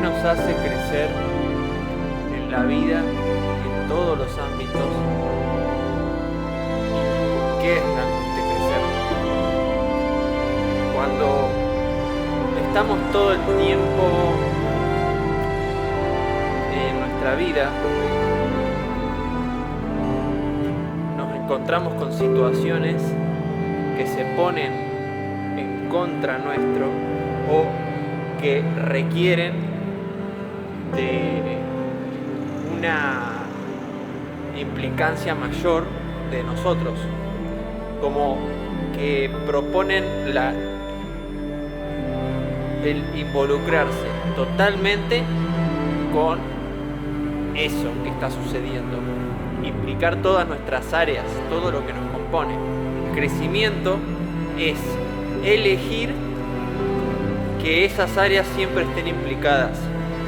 nos hace crecer en la vida, en todos los ámbitos? ¿Qué es realmente crecer? Cuando estamos todo el tiempo en nuestra vida, nos encontramos con situaciones que se ponen en contra nuestro o que requieren de una implicancia mayor de nosotros, como que proponen el involucrarse totalmente con eso que está sucediendo, implicar todas nuestras áreas, todo lo que nos compone. El crecimiento es elegir que esas áreas siempre estén implicadas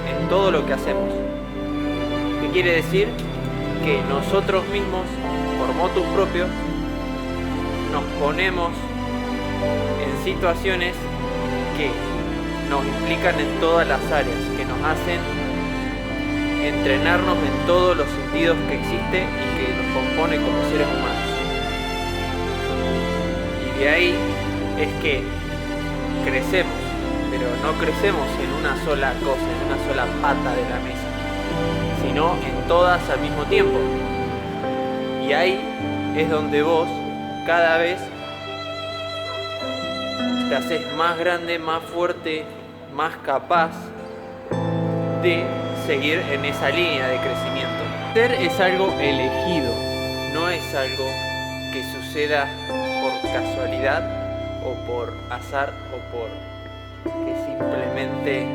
en todo lo que hacemos. ¿Qué quiere decir? Que nosotros mismos, por motu propio, nos ponemos en situaciones que nos implican en todas las áreas, que nos hacen entrenarnos en todos los sentidos que existe y que nos compone como seres humanos. Y de ahí es que crecemos, pero no crecemos en una sola cosa, en una sola pata de la mesa, sino en todas al mismo tiempo. Y ahí es donde vos cada vez te haces más grande, más fuerte, más capaz de seguir en esa línea de crecimiento. Ser es algo elegido, no es algo que suceda por casualidad o por azar o por que simplemente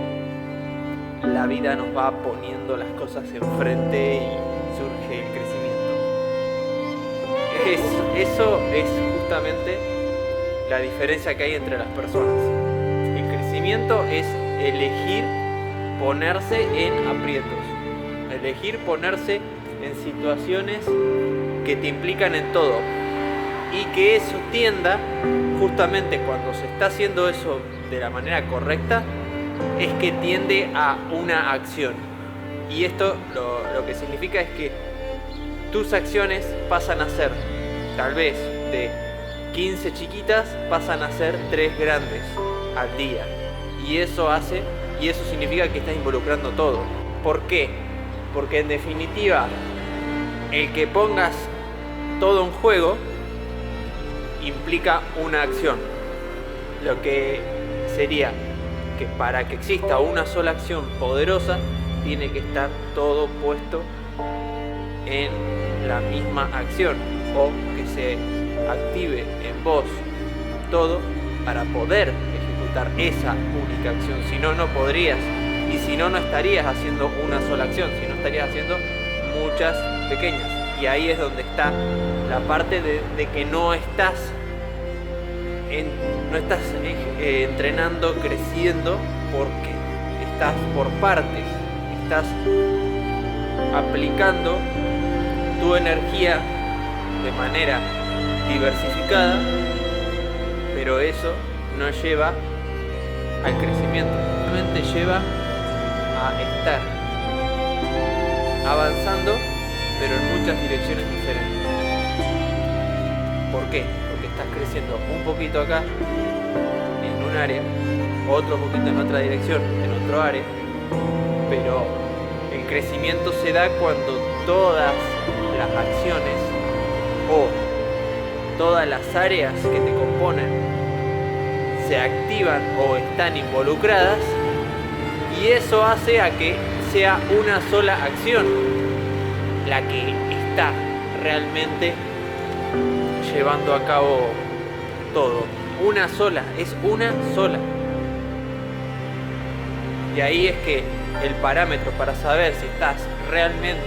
la vida nos va poniendo las cosas enfrente y surge el crecimiento. Eso es justamente la diferencia que hay entre las personas. El crecimiento es elegir ponerse en aprietos, elegir ponerse en situaciones que te implican en todo y que eso tienda, justamente cuando se está haciendo eso de la manera correcta, es que tiende a una acción. Y esto lo que significa es que tus acciones pasan a ser, tal vez de 15 chiquitas, pasan a ser 3 grandes al día. Y eso significa que estás involucrando todo. ¿Por qué? Porque en definitiva, el que pongas todo en juego implica una acción. Lo que sería que para que exista una sola acción poderosa, tiene que estar todo puesto en la misma acción, o que se active en vos todo para poder ejecutar esa única acción. Si no, no podrías, y si no, no estarías haciendo una sola acción, sino estarías haciendo muchas pequeñas. Y ahí es donde está la parte de que no estás entrenando, creciendo, porque estás por partes, estás aplicando tu energía de manera diversificada, pero eso no lleva al crecimiento, simplemente lleva a estar avanzando, pero en muchas direcciones diferentes. ¿Por qué? Porque estás creciendo un poquito acá, en un área, otro poquito en otra dirección, en otro área, pero el crecimiento se da cuando todas las acciones o todas las áreas que te componen se activan o están involucradas, y eso hace a que sea una sola acción la que está realmente llevando a cabo todo. Una sola, es una sola. Y ahí es que el parámetro para saber si estás realmente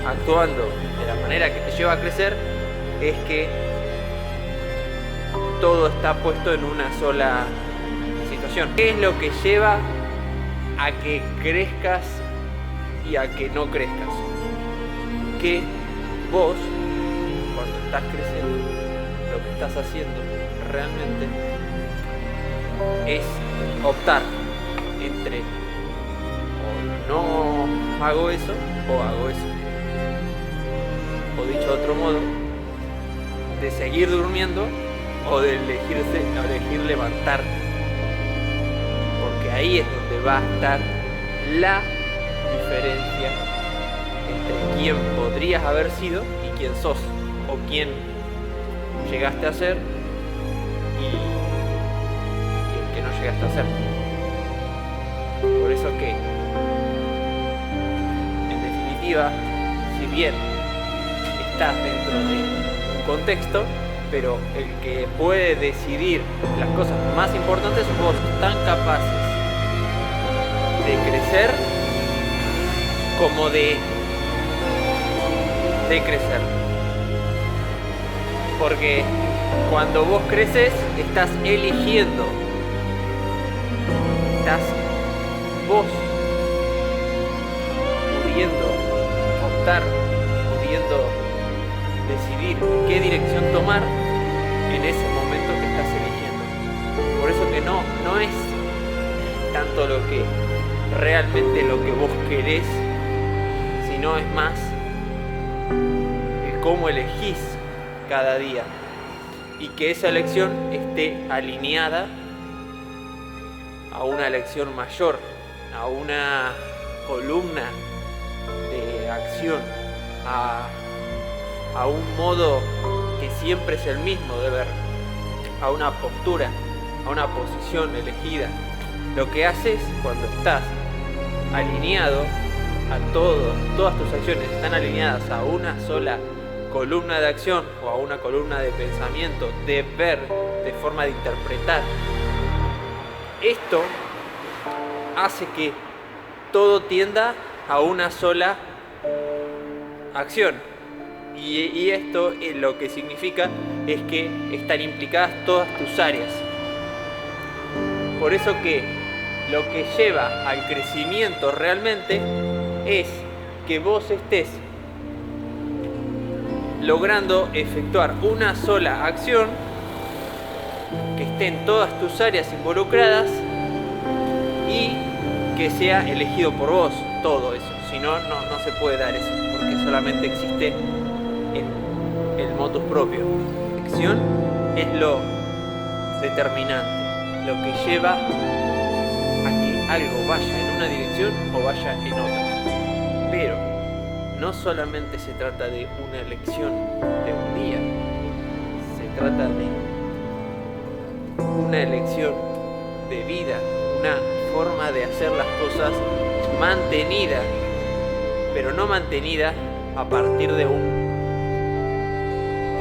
actuando de la manera que te lleva a crecer es que todo está puesto en una sola situación. ¿Qué es lo que lleva a que crezcas y a que no crezcas? Que vos, cuando estás creciendo, lo que estás haciendo realmente es optar entre hago eso o hago eso. O dicho de otro modo, de seguir durmiendo o de elegir levantarte. Porque ahí es donde va a estar la diferencia entre quién podrías haber sido y quién sos, o quién llegaste a ser y el que no llegaste a ser. Por eso que, en definitiva, si bien estás dentro de un contexto, pero el que puede decidir las cosas más importantes sos vos, tan capaces de crecer como de crecer. Porque cuando vos creces, estás eligiendo, estás vos pudiendo optar, pudiendo decidir qué dirección tomar en ese momento que estás eligiendo. Por eso que no es tanto lo que realmente lo que vos querés, sino es más el cómo elegís cada día, y que esa elección esté alineada a una elección mayor, a una columna de acción, a un modo que siempre es el mismo de ver, a una postura, a una posición elegida. Lo que haces cuando estás alineado a todas tus acciones están alineadas a una sola columna de acción o a una columna de pensamiento, de ver, de forma de interpretar. Esto hace que todo tienda a una sola acción. Y esto lo que significa es que están implicadas todas tus áreas. Por eso que lo que lleva al crecimiento realmente es que vos estés logrando efectuar una sola acción, que estén todas tus áreas involucradas y que sea elegido por vos todo eso. Si no, no se puede dar eso, porque solamente existe en el motus propio. La acción es lo determinante, lo que lleva a que algo vaya en una dirección o vaya en otra. Pero no solamente se trata de una elección de un día, se trata de una elección de vida, una forma de hacer las cosas mantenida, pero no mantenida a partir de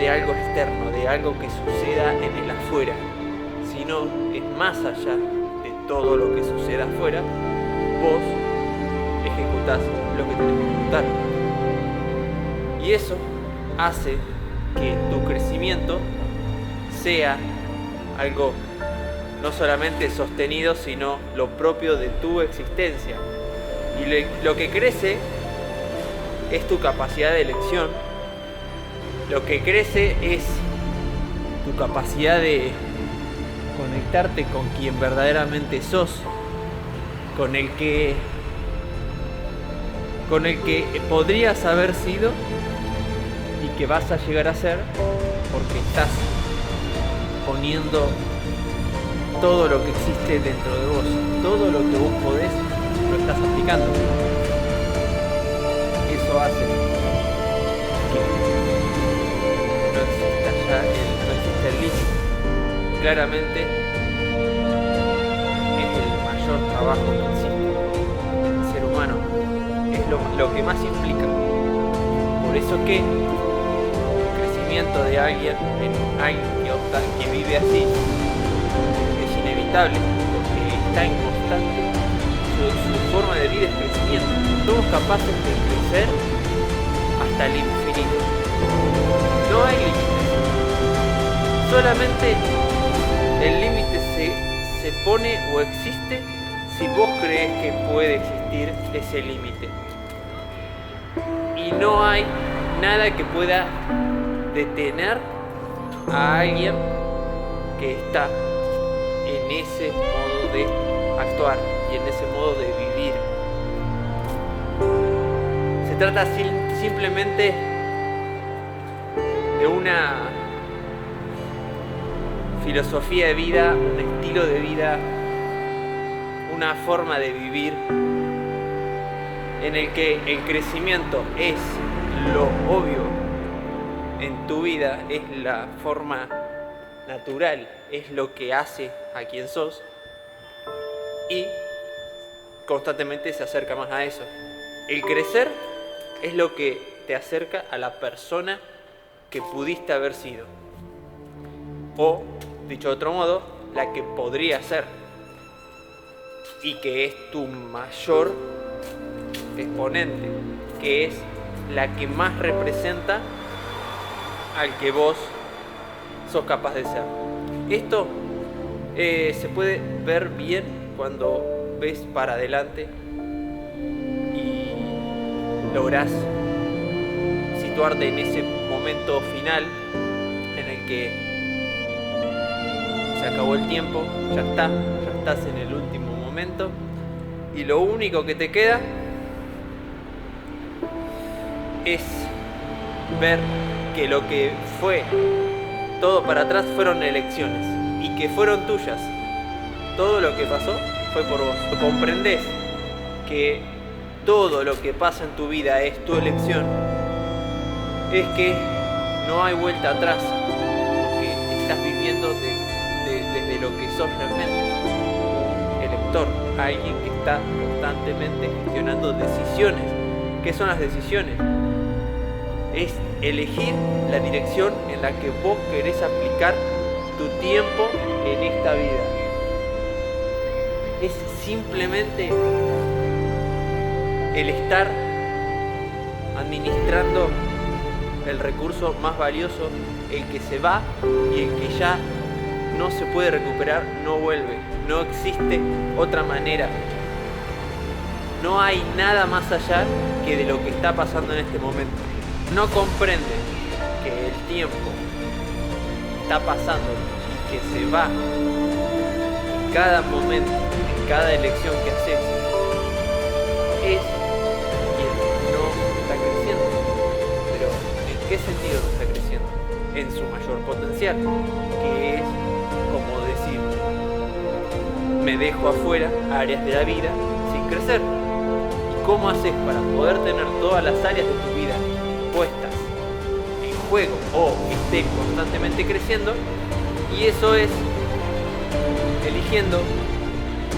algo externo, de algo que suceda en el afuera, sino es más allá de todo lo que suceda afuera. Vos ejecutás lo que tenés que ejecutar. Y eso hace que tu crecimiento sea algo no solamente sostenido, sino lo propio de tu existencia. Y lo que crece es tu capacidad de elección. Lo que crece es tu capacidad de conectarte con quien verdaderamente sos, con el que podrías haber sido y que vas a llegar a ser, porque estás poniendo todo lo que existe dentro de vos, todo lo que vos podés, lo estás aplicando. Eso hace que no exista el límite. Claramente es el mayor trabajo que existe. El ser humano es lo que más implica. Por eso que el crecimiento de alguien que vive así es inevitable, porque está en constante, su forma de vida es crecimiento. Somos capaces de crecer hasta el infinito. No hay límites. Solamente el límite se pone o existe si vos crees que puede existir ese límite. Y no hay nada que pueda detener a alguien que está en ese modo de actuar y en ese modo de vivir. Se trata simplemente de una filosofía de vida, un estilo de vida, una forma de vivir en el que el crecimiento es lo obvio en tu vida, es la forma natural, es lo que hace a quien sos, y constantemente se acerca más a eso. El crecer es lo que te acerca a la persona que pudiste haber sido, o dicho de otro modo, la que podría ser, y que es tu mayor exponente, que es la que más representa al que vos sos capaz de ser. Esto se puede ver bien cuando ves para adelante y lográs situarte en ese momento final en el que se acabó el tiempo, ya estás en el último momento y lo único que te queda es ver que lo que fue todo para atrás fueron elecciones y que fueron tuyas. Todo lo que pasó fue por vos. Comprendés que todo lo que pasa en tu vida es tu elección, es que no hay vuelta atrás, porque estás viviendo desde lo que sos realmente, elector, alguien que está constantemente gestionando decisiones. ¿Qué son las decisiones? Es elegir la dirección en la que vos querés aplicar tu tiempo en esta vida. Es simplemente el estar administrando el recurso más valioso, el que se va y el que ya no se puede recuperar, no vuelve. No existe otra manera. No hay nada más allá que de lo que está pasando en este momento. No comprende que el tiempo está pasando y que se va. En cada momento, en cada elección que haces, es quien no está creciendo. Pero ¿en qué sentido no está creciendo? En su mayor potencial, que es como decir, me dejo afuera áreas de la vida sin crecer. ¿Y cómo haces para poder tener todas las áreas de tu vida puestas en juego o estén constantemente creciendo? Y eso es eligiendo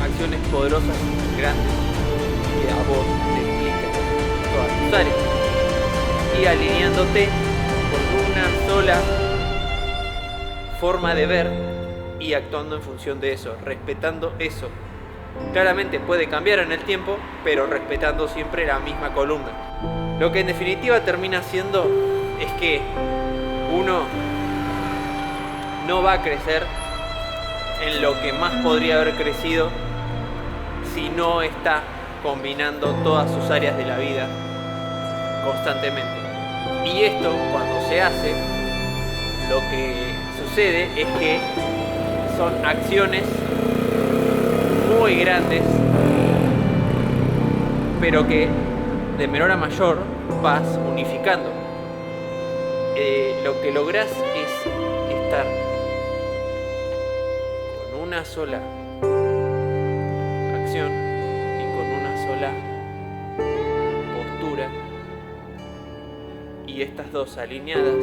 acciones poderosas, grandes, que a vos te impliquen todas tus áreas y alineándote con una sola forma de ver y actuando en función de eso, respetando eso. Claramente puede cambiar en el tiempo, pero respetando siempre la misma columna. Lo que en definitiva termina siendo es que uno no va a crecer en lo que más podría haber crecido si no está combinando todas sus áreas de la vida constantemente. Y esto, cuando se hace, lo que sucede es que son acciones muy grandes, pero que de menor a mayor vas unificando. Lo que lográs es estar con una sola acción y con una sola postura, y estas dos alineadas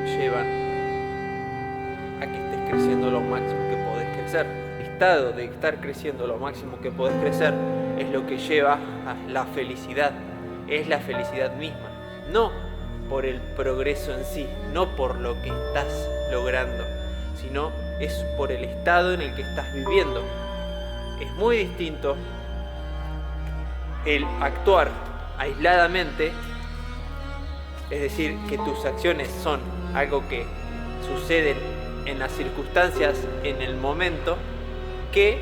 llevan a que estés creciendo lo máximo que podés crecer. El estado de estar creciendo lo máximo que podés crecer es lo que lleva a la felicidad, es la felicidad misma, no por el progreso en sí, no por lo que estás logrando, sino es por el estado en el que estás viviendo. Es muy distinto el actuar aisladamente, es decir, que tus acciones son algo que suceden en las circunstancias, en el momento, que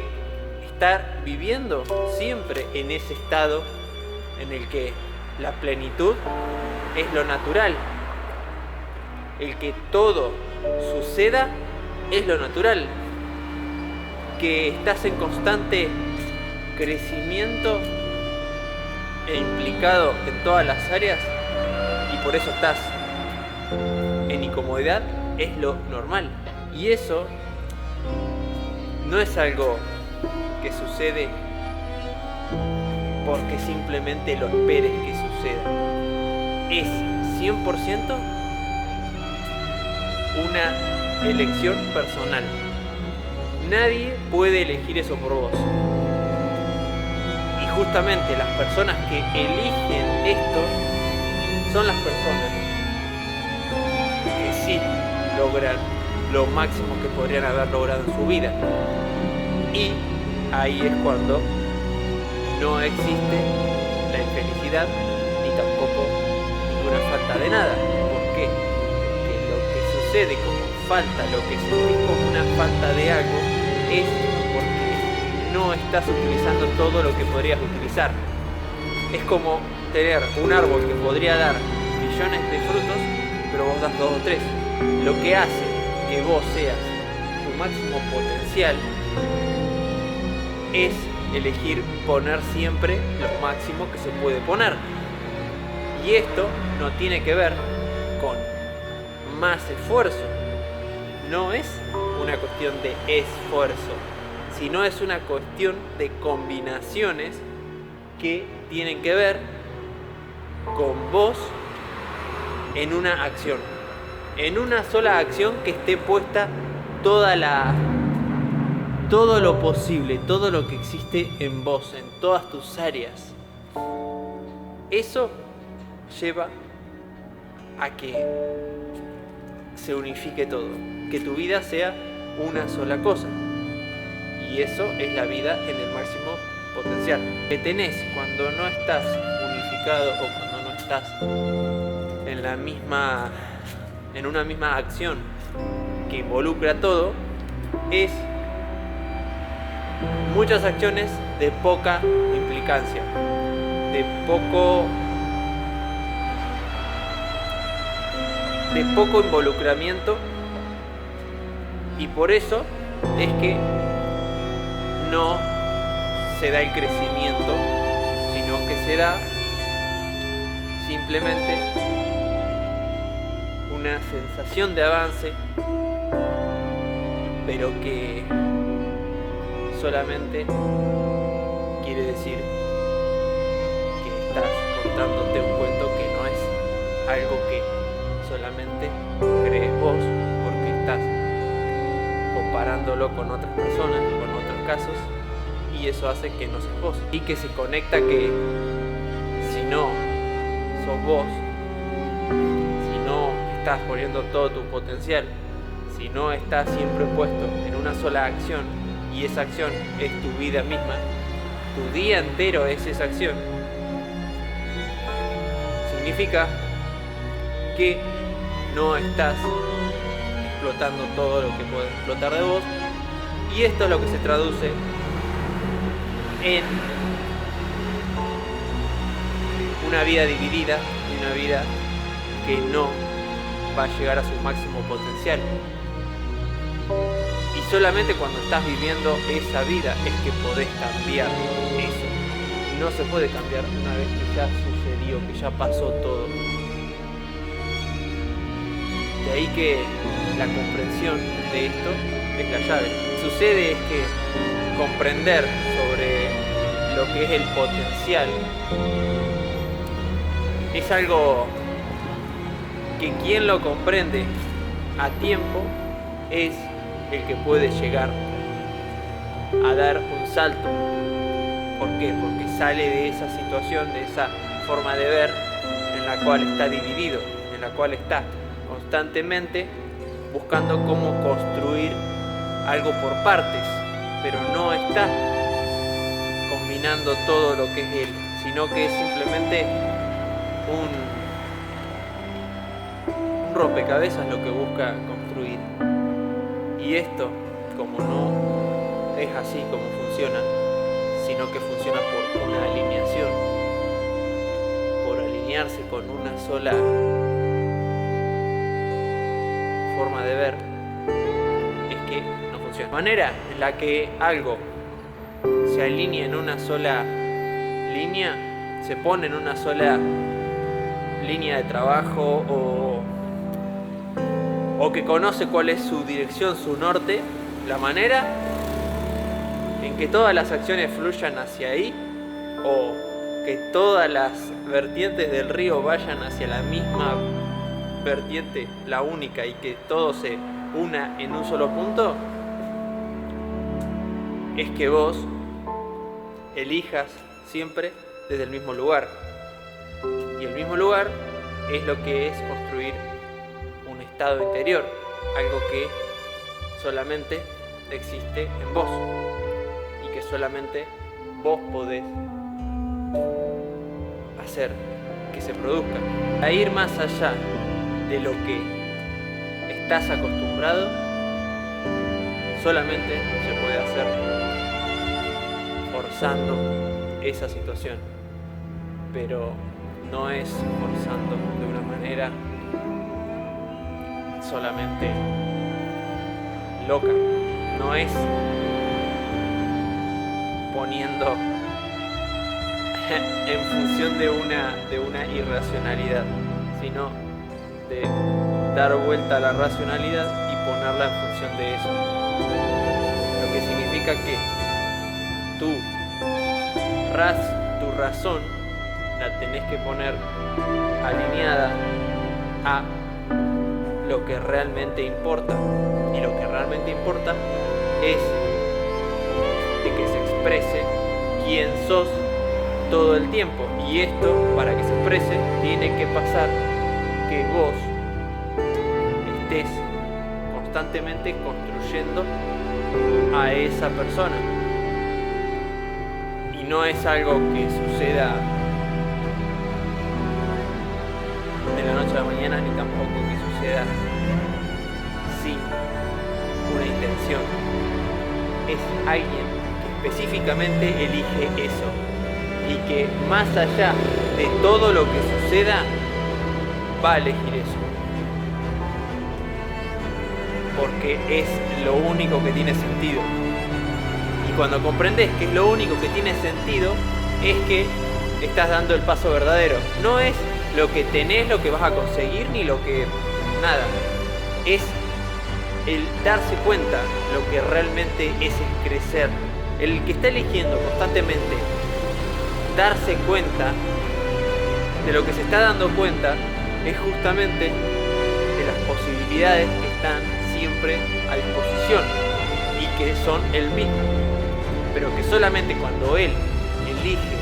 estar viviendo siempre en ese estado en el que la plenitud es lo natural. El que todo suceda es lo natural. Que estás en constante crecimiento e implica unificado en todas las áreas y por eso estás en incomodidad, es lo normal. Y eso no es algo que sucede porque simplemente lo esperes que suceda. Es 100% una elección personal. Nadie puede elegir eso por vos. Y justamente las personas que eligen esto son las personas que sí logran lo máximo que podrían haber logrado en su vida. Y ahí es cuando no existe la infelicidad ni tampoco ninguna falta de nada. ¿Por qué? Porque lo que sucede como falta, lo que sentís como una falta de algo, es porque no estás utilizando todo lo que podrías utilizar. Es como tener un árbol que podría dar millones de frutos, pero vos das 2 o 3. Lo que hace que vos seas tu máximo potencial es elegir poner siempre lo máximo que se puede poner. Y esto no tiene que ver con más esfuerzo. No es una cuestión de esfuerzo, sino es una cuestión de combinaciones que tienen que ver con vos en una acción. En una sola acción que esté puesta todo lo posible, todo lo que existe en vos, en todas tus áreas. Eso lleva a que se unifique todo, que tu vida sea una sola cosa. Y eso es la vida en el máximo potencial. Que tenés cuando no estás unificado o cuando no estás en una misma acción que involucra todo, es muchas acciones de poca implicancia, de poco involucramiento, y por eso es que no se da el crecimiento, sino que se da simplemente una sensación de avance, pero que solamente quiere decir que estás contándote un cuento que no es algo que solamente crees vos, porque estás comparándolo con otras personas, con otros casos, y eso hace que no seas vos. Y que se conecta que si no sos vos, si no estás poniendo todo tu potencial, si no estás siempre puesto en una sola acción, y esa acción es tu vida misma, tu día entero es esa acción, significa que no estás explotando todo lo que puedes explotar de vos. Y esto es lo que se traduce en una vida dividida, una vida que no va a llegar a su máximo potencial. Y solamente cuando estás viviendo esa vida es que podés cambiar eso. Y no se puede cambiar una vez que ya sucedió, que ya pasó todo. De ahí que la comprensión de esto es la llave. Lo que sucede es que comprender sobre lo que es el potencial es algo que quien lo comprende a tiempo es el que puede llegar a dar un salto. ¿Por qué? Porque sale de esa situación, de esa forma de ver en la cual está dividido, en la cual está constantemente buscando cómo construir algo por partes, pero no está combinando todo lo que es él, sino que es simplemente un rompecabezas lo que busca construir. Y esto, como no es así como funciona, sino que funciona por una alineación, por alinearse con una sola forma de ver, es que no funciona. La manera en la que algo se alinea en una sola línea se pone en una sola línea de trabajo o que conoce cuál es su dirección, su norte, la manera en que todas las acciones fluyan hacia ahí, o que todas las vertientes del río vayan hacia la misma vertiente, la única, y que todo se una en un solo punto, es que vos elijas siempre desde el mismo lugar. Y el mismo lugar es lo que es construir un estado interior, algo que solamente existe en vos y que solamente vos podés hacer que se produzca. A ir más allá de lo que estás acostumbrado, solamente se puede hacer forzando esa situación, pero no es forzando de una manera solamente loca, no es poniendo en función de una irracionalidad, sino de dar vuelta a la racionalidad y ponerla en función de eso, lo que significa que tu razón la tenés que poner alineada a lo que realmente importa, y lo que realmente importa es de que se exprese quién sos todo el tiempo, y esto, para que se exprese, tiene que pasar que vos estés constantemente construyendo a esa persona, y no es algo que suceda de la noche a la mañana, ni tampoco que suceda sin una intención. Es alguien que específicamente elige eso, y que más allá de todo lo que suceda va a elegir eso, porque es lo único que tiene sentido. Y cuando comprendes que es lo único que tiene sentido, es que estás dando el paso verdadero. No es lo que tenés, lo que vas a conseguir, ni lo que... nada. Es el darse cuenta lo que realmente es el crecer. El que está eligiendo constantemente darse cuenta de lo que se está dando cuenta es justamente de las posibilidades que están siempre a disposición y que son el mismo, pero que solamente cuando él elige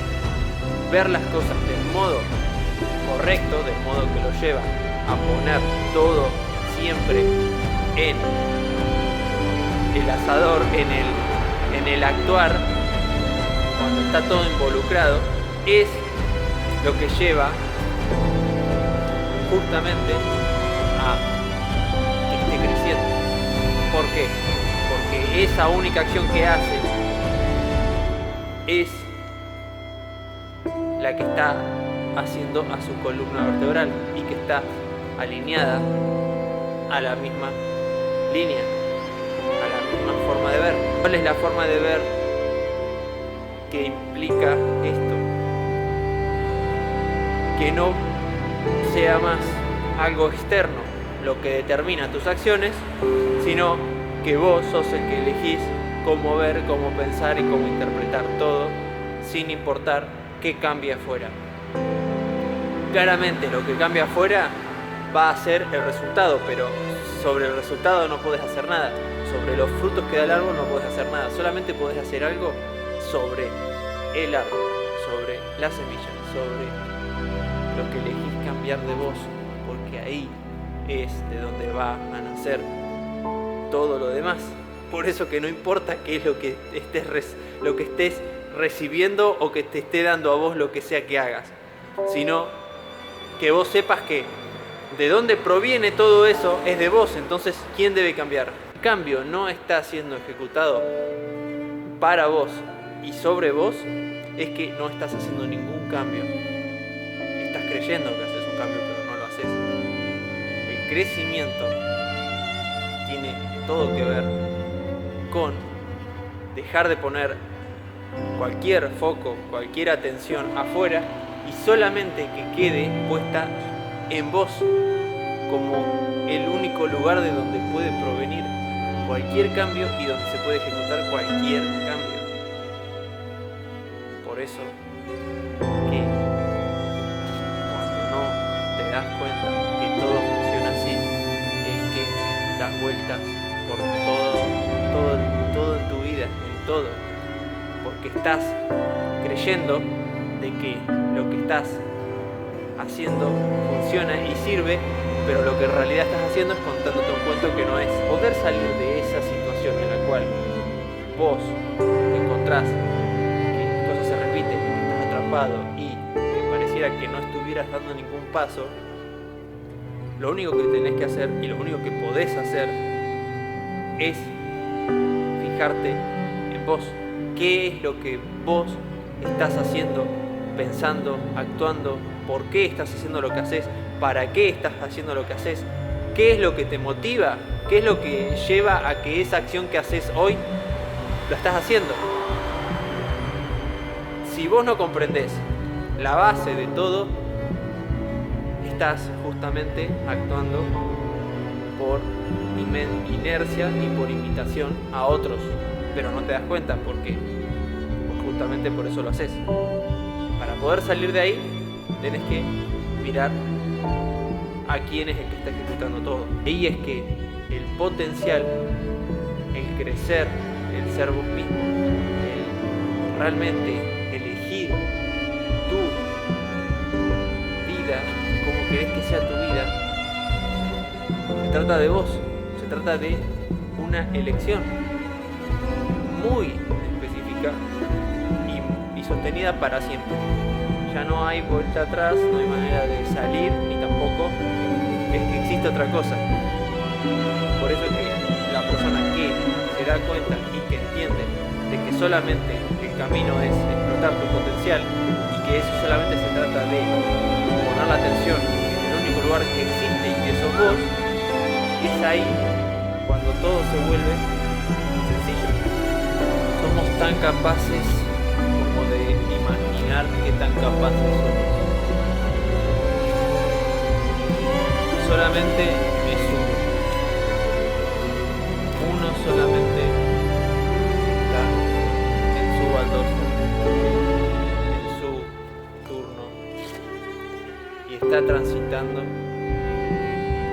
ver las cosas del modo correcto, del modo que lo lleva a poner todo siempre en el asador, en el actuar, cuando está todo involucrado, es lo que lleva justamente a que esté creciendo. ¿Por qué? Porque esa única acción que hace es la que está haciendo a su columna vertebral y que está alineada a la misma línea, a la misma forma de ver. ¿Cuál es la forma de ver que implica esto? Que no sea más algo externo lo que determina tus acciones, sino que vos sos el que elegís cómo ver, cómo pensar y cómo interpretar todo, sin importar qué cambie afuera. Claramente lo que cambia afuera va a ser el resultado, pero sobre el resultado no podés hacer nada. Sobre los frutos que da el árbol no podés hacer nada. Solamente podés hacer algo sobre el árbol, sobre la semilla, sobre lo que elegís cambiar de vos, porque ahí es de donde va a nacer todo lo demás. Por eso que no importa qué es lo que estés recibiendo o que te esté dando a vos lo que sea que hagas, sino que vos sepas que de dónde proviene todo eso es de vos. Entonces, ¿quién debe cambiar? El cambio no está siendo ejecutado para vos y sobre vos, es que no estás haciendo ningún cambio. Estás creyendo que haces un cambio, pero no lo haces. El crecimiento tiene todo que ver con dejar de poner cualquier foco, cualquier atención afuera y solamente que quede puesta en vos como el único lugar de donde puede provenir cualquier cambio y donde se puede ejecutar cualquier cambio. Por eso que cuando no te das cuenta que todo funciona así, es que das vueltas por todo en tu vida, en todo, porque estás creyendo de que lo que estás haciendo funciona y sirve, pero lo que en realidad estás haciendo es contándote un cuento que no es. Poder salir de esa situación en la cual vos te encontrás que las cosas se repiten, que estás atrapado y que pareciera que no estuvieras dando ningún paso, lo único que tenés que hacer y lo único que podés hacer es fijarte en vos. ¿Qué es lo que vos estás haciendo, pensando, actuando? ¿Por qué estás haciendo lo que haces? ¿Para qué estás haciendo lo que haces? ¿Qué es lo que te motiva? ¿Qué es lo que lleva a que esa acción que haces hoy la estás haciendo? Si vos no comprendés la base de todo, estás justamente actuando por inercia y por imitación a otros, pero no te das cuenta porque justamente por eso lo haces. Para poder salir de ahí, tenés que mirar a quién es el que está ejecutando todo. Y es que el potencial, el crecer, el ser vos mismo, el realmente elegir tu vida, como querés que sea tu vida, se trata de vos, se trata de una elección muy específica y sostenida para siempre. Ya no hay vuelta atrás, no hay manera de salir, ni tampoco es que existe otra cosa. Por eso es que la persona que se da cuenta y que entiende de que solamente el camino es explotar tu potencial y que eso solamente se trata de poner la atención en el único lugar que existe y que sos vos, es ahí cuando todo se vuelve sencillo. Somos tan capaces como de imaginar qué tan capaces somos. Solamente es uno solamente está en su baldosa, en su turno, y está transitando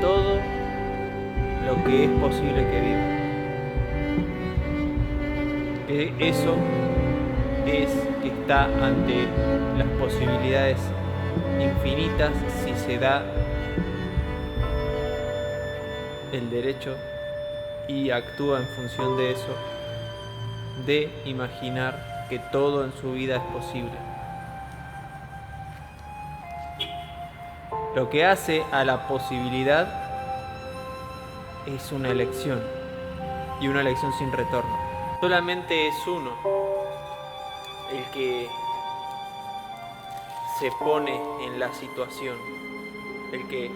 todo lo que es posible que viva. Eso es que está ante las posibilidades infinitas si se da el derecho y actúa en función de eso, de imaginar que todo en su vida es posible. Lo que hace a la posibilidad es una elección, y una elección sin retorno. Solamente es uno el que se pone en la situación, el que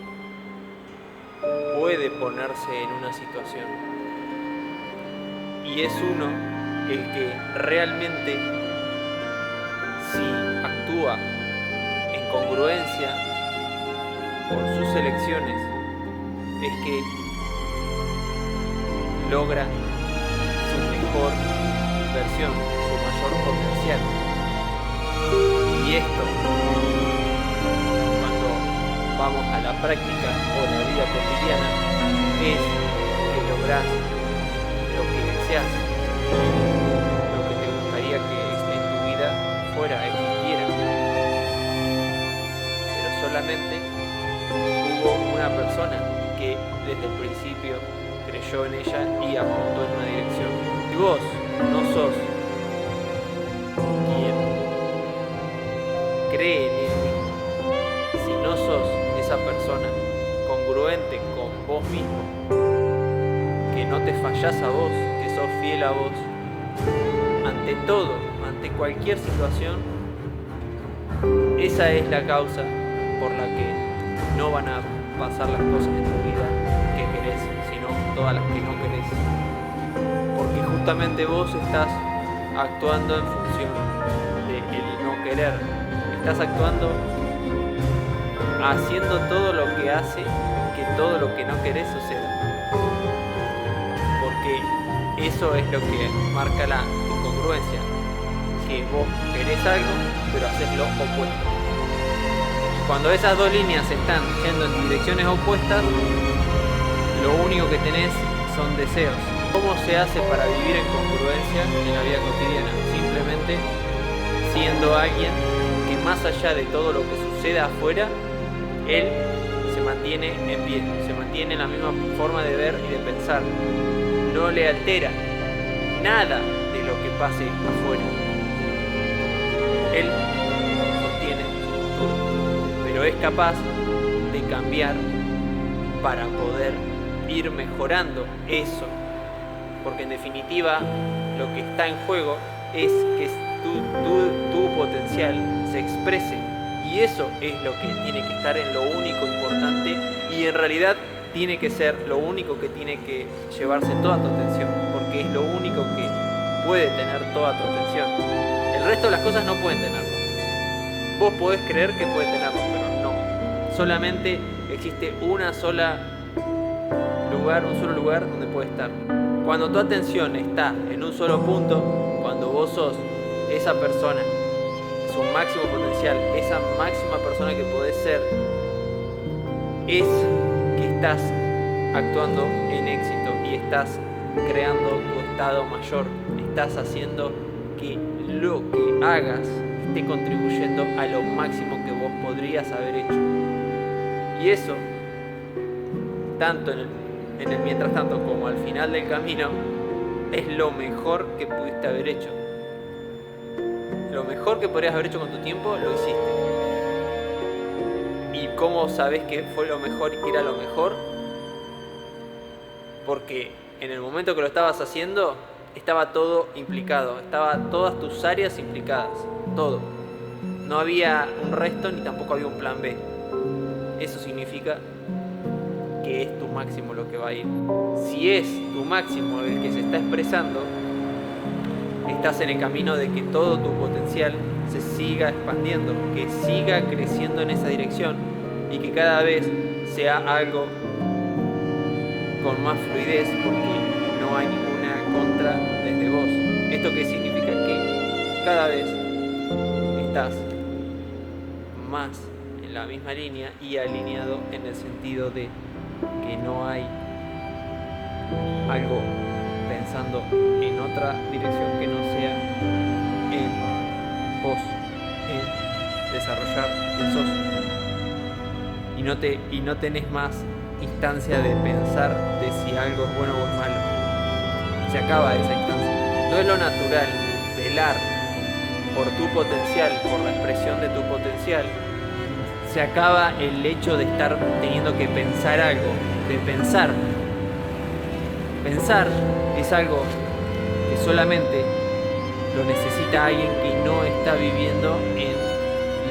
puede ponerse en una situación, y es uno el que realmente, si actúa en congruencia con sus elecciones, es que logra su mejor versión, su mayor potencial. Y esto, cuando vamos a la práctica o la vida cotidiana, es que lográs lo que deseas, lo que te gustaría que en tu vida existiera. Pero solamente hubo una persona que desde el principio creyó en ella y apuntó en una dirección. Si vos no sos quien cree en eso, si no sos esa persona congruente con vos mismo, que no te fallás a vos, que sos fiel a vos, ante todo, ante cualquier situación, esa es la causa por la que no van a pasar las cosas en tu vida que querés, sino todas las que no querés. Porque justamente vos estás actuando en función de el no querer, estás actuando haciendo todo lo que hace que todo lo que no querés suceda. Porque eso es lo que marca la incongruencia, que vos querés algo pero haces lo opuesto. Y cuando esas dos líneas están yendo en direcciones opuestas, lo único que tenés son deseos. ¿Cómo se hace para vivir en congruencia en la vida cotidiana? Simplemente siendo alguien que, más allá de todo lo que suceda afuera, él se mantiene en pie, se mantiene en la misma forma de ver y de pensar. No le altera nada de lo que pase afuera. Él sostiene su futuro, pero es capaz de cambiar para poder ir mejorando eso. Porque en definitiva lo que está en juego es que tu potencial se exprese, y eso es lo que tiene que estar en lo único importante, y en realidad tiene que ser lo único que tiene que llevarse toda tu atención, porque es lo único que puede tener toda tu atención. El resto de las cosas no pueden tenerlo. Vos podés creer que puede tenerlo, pero no. Solamente existe un solo lugar donde puede estar. Cuando tu atención está en un solo punto, cuando vos sos esa persona, su máximo potencial, esa máxima persona que podés ser, es que estás actuando en éxito y estás creando tu estado mayor. Estás haciendo que lo que hagas esté contribuyendo a lo máximo que vos podrías haber hecho. Y eso, tanto en el mientras tanto como al final del camino, es lo mejor que pudiste haber hecho. Lo mejor que podrías haber hecho con tu tiempo, lo hiciste. ¿Y cómo sabes que fue lo mejor y que era lo mejor? Porque en el momento que lo estabas haciendo, estaba todo implicado, estaban todas tus áreas implicadas, todo. No había un resto ni tampoco había un plan B. Eso significa que es tu máximo lo que va a ir. Si es tu máximo el que se está expresando, estás en el camino de que todo tu potencial se siga expandiendo, que siga creciendo en esa dirección y que cada vez sea algo con más fluidez, porque no hay ninguna contra desde vos. ¿Esto qué significa? Que cada vez estás más en la misma línea y alineado en el sentido de que no hay algo pensando en otra dirección que no sea en vos, en desarrollar quién sos. Y no tenés más instancia de pensar de si algo es bueno o es malo. Se acaba esa instancia. No es lo natural velar por tu potencial, por la expresión de tu potencial. Se acaba el hecho de estar teniendo que pensar algo, de pensar. Pensar es algo que solamente lo necesita alguien que no está viviendo en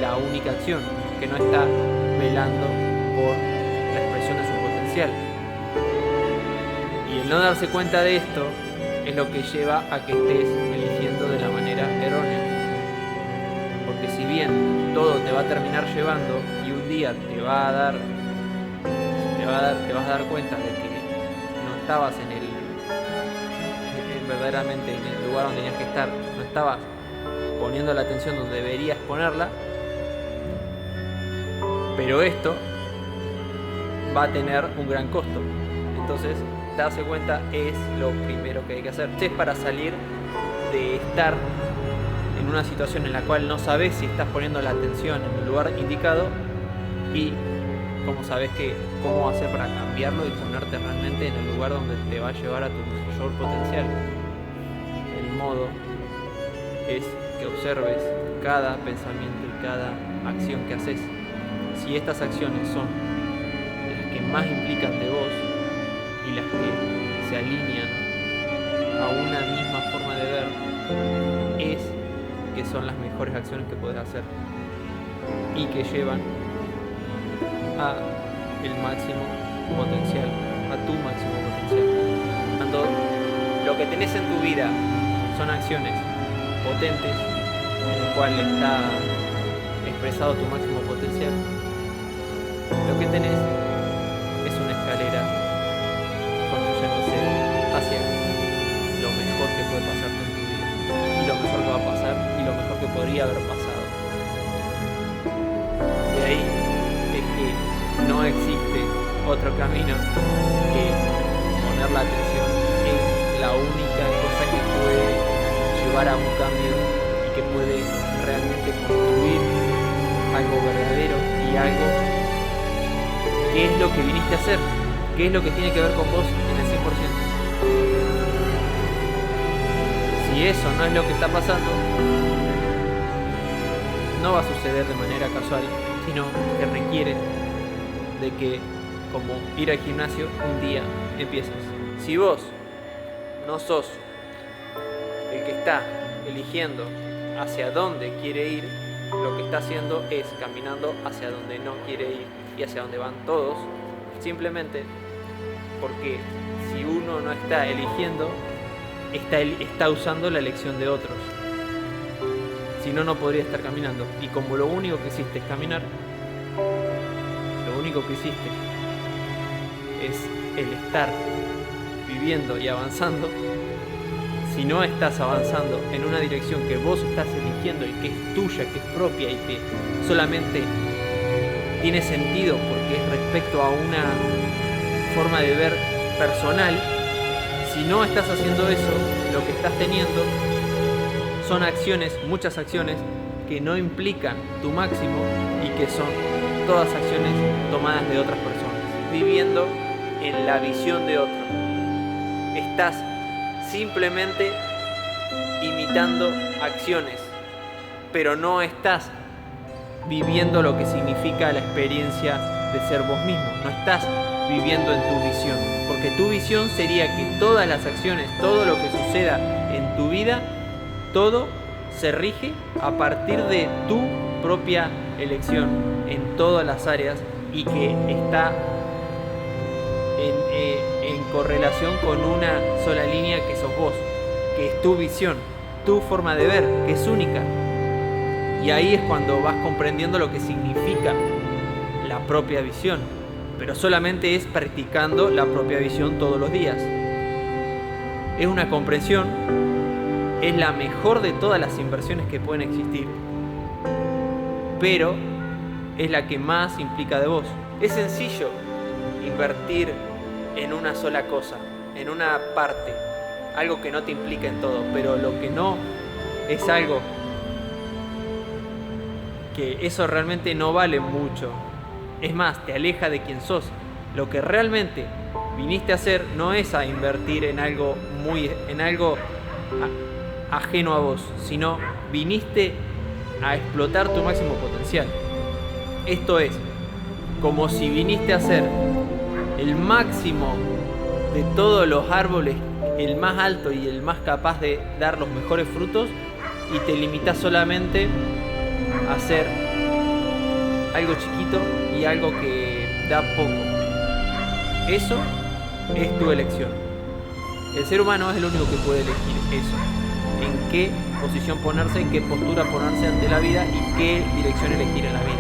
la única acción, que no está velando por la expresión de su potencial. Y el no darse cuenta de esto es lo que lleva a que estés eligiendo de la manera errónea. Porque si bien todo te va a terminar llevando y un día te vas a dar cuenta de que no estabas verdaderamente en el lugar donde tenías que estar, no estabas poniendo la atención donde deberías ponerla, pero esto va a tener un gran costo. Entonces, darse cuenta es lo primero que hay que hacer. Es para salir de estar en una situación en la cual no sabes si estás poniendo la atención en el lugar indicado, y cómo sabes cómo hacer para cambiarlo y ponerte realmente en el lugar donde te va a llevar a tu mayor potencial. El modo es que observes cada pensamiento y cada acción que haces. Si estas acciones son las que más implican de vos y las que se alinean a una misma forma de ver, es que son las mejores acciones que podés hacer y que llevan a el máximo potencial, a tu máximo potencial. Cuando lo que tenés en tu vida son acciones potentes, en el cual está expresado tu máximo potencial, lo que tenés es una escalera construyéndose hacia lo mejor que puede pasarte en tu vida, y lo mejor que va a pasar, y lo mejor que podría haber pasado. De ahí es que no existe otro camino que poner la atención en la única cosa que puede llevar a un cambio y que puede realmente construir algo verdadero y algo que es lo que viniste a hacer, que es lo que tiene que ver con vos en el 100%. Si eso no es lo que está pasando, no va a suceder de manera casual, sino que requiere de que, como ir al gimnasio, un día empieces. Si vos no sos el que está eligiendo hacia dónde quiere ir, lo que está haciendo es caminando hacia donde no quiere ir y hacia donde van todos, simplemente porque si uno no está eligiendo, está usando la elección de otros. Si no, no podría estar caminando. Y como lo único que hiciste es caminar, lo único que hiciste es el estar viviendo y avanzando. Si no estás avanzando en una dirección que vos estás eligiendo y que es tuya, que es propia y que solamente tiene sentido porque es respecto a una forma de ver personal, si no estás haciendo eso, lo que estás teniendo son acciones, muchas acciones que no implican tu máximo y que son todas acciones tomadas de otras personas, viviendo en la visión de otro. Estás simplemente imitando acciones, pero no estás viviendo lo que significa la experiencia de ser vos mismo. No estás viviendo en tu visión, porque tu visión sería que todas las acciones, todo lo que suceda en tu vida, todo se rige a partir de tu propia elección en todas las áreas y que está en correlación con una sola línea que sos vos, que es tu visión, tu forma de ver, que es única. Y ahí es cuando vas comprendiendo lo que significa la propia visión, pero solamente es practicando la propia visión todos los días. Es una comprensión, es la mejor de todas las inversiones que pueden existir, pero es la que más implica de vos. Es sencillo invertir en una sola cosa, en una parte, algo que no te implica en todo, pero lo que no es algo que eso realmente no vale mucho. Es más, te aleja de quien sos. Lo que realmente viniste a hacer no es a invertir en algo ajeno a vos, sino viniste a explotar tu máximo potencial. Esto es como si viniste a ser el máximo de todos los árboles, el más alto y el más capaz de dar los mejores frutos, y te limitas solamente a hacer algo chiquito y algo que da poco. Eso es tu elección. El ser humano es el único que puede elegir eso, en qué posición ponerse, en qué postura ponerse ante la vida y qué dirección elegir en la vida.